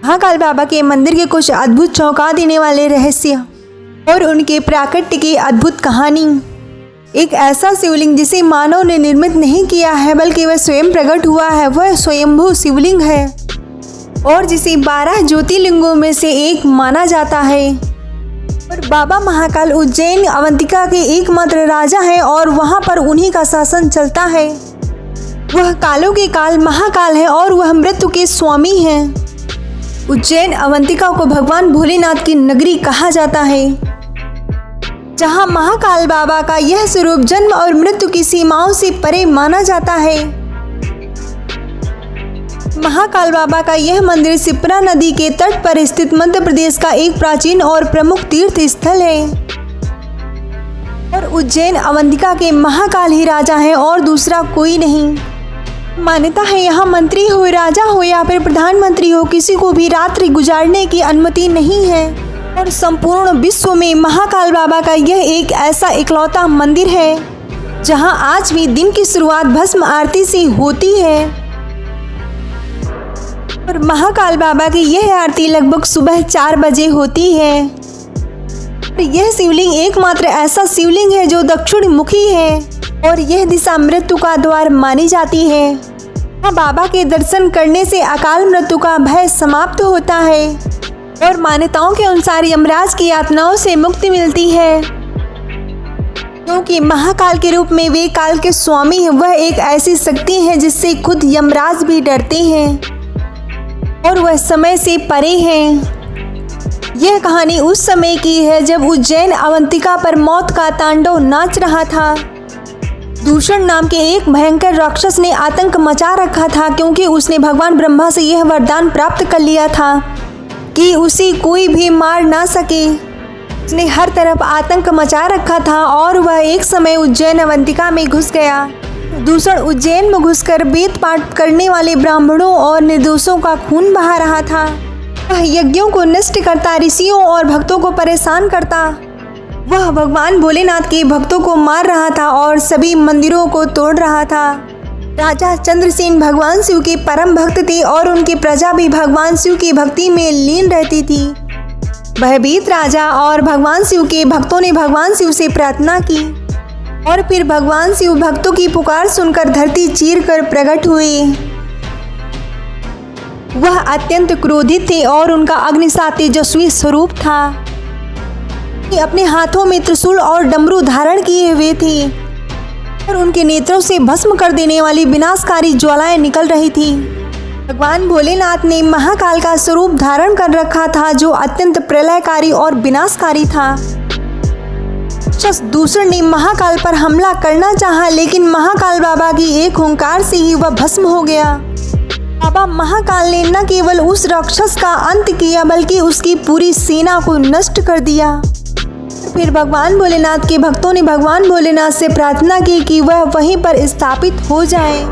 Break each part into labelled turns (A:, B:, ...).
A: महाकाल बाबा के मंदिर के कुछ अद्भुत चौंका देने वाले रहस्य और उनके प्राकट्य की अद्भुत कहानी। एक ऐसा शिवलिंग जिसे मानव ने निर्मित नहीं किया है बल्कि वह स्वयं प्रकट हुआ है, वह स्वयंभू शिवलिंग है और जिसे 12 ज्योतिर्लिंगों में से एक माना जाता है। और बाबा महाकाल उज्जैन अवंतिका के एकमात्र राजा हैं और वहां पर उन्हीं का शासन चलता है। वह कालों के काल महाकाल है और वह मृत्यु के स्वामी हैं। उज्जैन अवंतिका को भगवान भोलेनाथ की नगरी कहा जाता है, जहां महाकाल बाबा का यह स्वरूप जन्म और मृत्यु की सीमाओं से परे माना जाता है। महाकाल बाबा का यह मंदिर शिप्रा नदी के तट पर स्थित मध्य प्रदेश का एक प्राचीन और प्रमुख तीर्थ स्थल है। और उज्जैन अवंतिका के महाकाल ही राजा हैं और दूसरा कोई नहीं। मान्यता है यहाँ मंत्री हो, राजा हो या फिर प्रधानमंत्री हो, किसी को भी रात्रि गुजारने की अनुमति नहीं है। और संपूर्ण विश्व में महाकाल बाबा का यह एक ऐसा इकलौता मंदिर है जहाँ आज भी दिन की शुरुआत भस्म आरती से होती है। और महाकाल बाबा की यह आरती लगभग सुबह 4 बजे होती है। यह शिवलिंग एकमात्र ऐसा शिवलिंग है जो दक्षिण मुखी है और यह दिशा मृत्यु का द्वार मानी जाती है। बाबा के दर्शन करने से अकाल मृत्यु का भय समाप्त होता है और मान्यताओं के अनुसार यमराज की यातनाओं से मुक्ति मिलती है, क्योंकि महाकाल के रूप में वे काल के स्वामी हैं। वह एक ऐसी शक्ति है जिससे खुद यमराज भी डरते हैं और वह समय से परे हैं। यह कहानी उस समय की है जब उज्जैन अवंतिका पर मौत का तांडव नाच रहा था। दूषण नाम के एक भयंकर राक्षस ने आतंक मचा रखा था, क्योंकि उसने भगवान ब्रह्मा से यह वरदान प्राप्त कर लिया था कि उसे कोई भी मार ना सके। उसने हर तरफ आतंक मचा रखा था और वह एक समय उज्जैन अवंतिका में घुस गया। दूषण उज्जैन में घुसकर वेद पाठ करने वाले ब्राह्मणों और निर्दोषों का खून बहा रहा था। वह यज्ञों को नष्ट करता, ऋषियों और भक्तों को परेशान करता। वह भगवान भोलेनाथ के भक्तों को मार रहा था और सभी मंदिरों को तोड़ रहा था। राजा चंद्रसेन भगवान शिव के परम भक्त थे और उनकी प्रजा भी भगवान शिव की भक्ति में लीन रहती थी। भयभीत राजा और भगवान शिव के भक्तों ने भगवान शिव से प्रार्थना की और फिर भगवान शिव भक्तों की पुकार सुनकर धरती चीर कर प्रकट हुए। वह अत्यंत क्रोधित थे और उनका अग्निसा तेजस्वी स्वरूप था। अपने हाथों में त्रिशूल और डमरू धारण किए हुए थे और उनके नेत्रों से भस्म कर देने वाली विनाशकारी ज्वालाएं निकल रही थी। भगवान भोलेनाथ ने महाकाल का स्वरूप धारण कर रखा था, जो अत्यंत प्रलयकारी और विनाशकारी था। दूषण ने महाकाल पर हमला करना चाहा, लेकिन महाकाल बाबा की एक हुंकार से ही वह भस्म हो गया। बाबा महाकाल ने न केवल उस राक्षस का अंत किया बल्कि उसकी पूरी सेना को नष्ट कर दिया। फिर भगवान भोलेनाथ के भक्तों ने भगवान भोलेनाथ से प्रार्थना की कि वह वहीं पर स्थापित हो जाएं,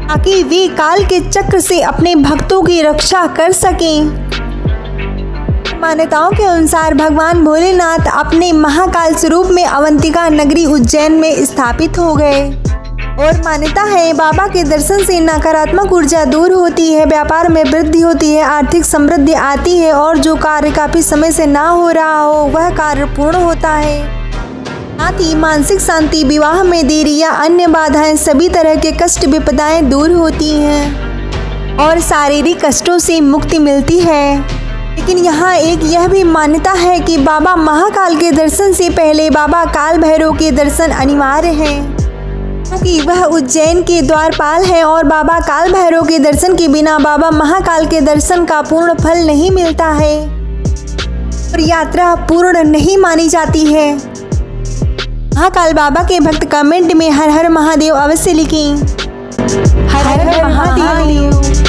A: ताकि वे काल के चक्र से अपने भक्तों की रक्षा कर सकें। मान्यताओं के अनुसार भगवान भोलेनाथ अपने महाकाल स्वरूप में अवंतिका नगरी उज्जैन में स्थापित हो गए। और मान्यता है बाबा के दर्शन से नकारात्मक ऊर्जा दूर होती है, व्यापार में वृद्धि होती है, आर्थिक समृद्धि आती है और जो कार्य काफी समय से ना हो रहा हो वह कार्य पूर्ण होता है। साथ ही मानसिक शांति, विवाह में देरी या अन्य बाधाएं, सभी तरह के कष्ट विपदाएं दूर होती हैं और शारीरिक कष्टों से मुक्ति मिलती है। लेकिन यहाँ एक यह भी मान्यता है कि बाबा महाकाल के दर्शन से पहले बाबा काल भैरव के दर्शन अनिवार्य हैं, क्योंकि वह उज्जैन के द्वारपाल हैं और बाबा काल भैरव के दर्शन के बिना बाबा महाकाल के दर्शन का पूर्ण फल नहीं मिलता है और यात्रा पूर्ण नहीं मानी जाती है। महाकाल बाबा के भक्त कमेंट में हर हर महादेव अवश्य लिखें। हर हर महादेव।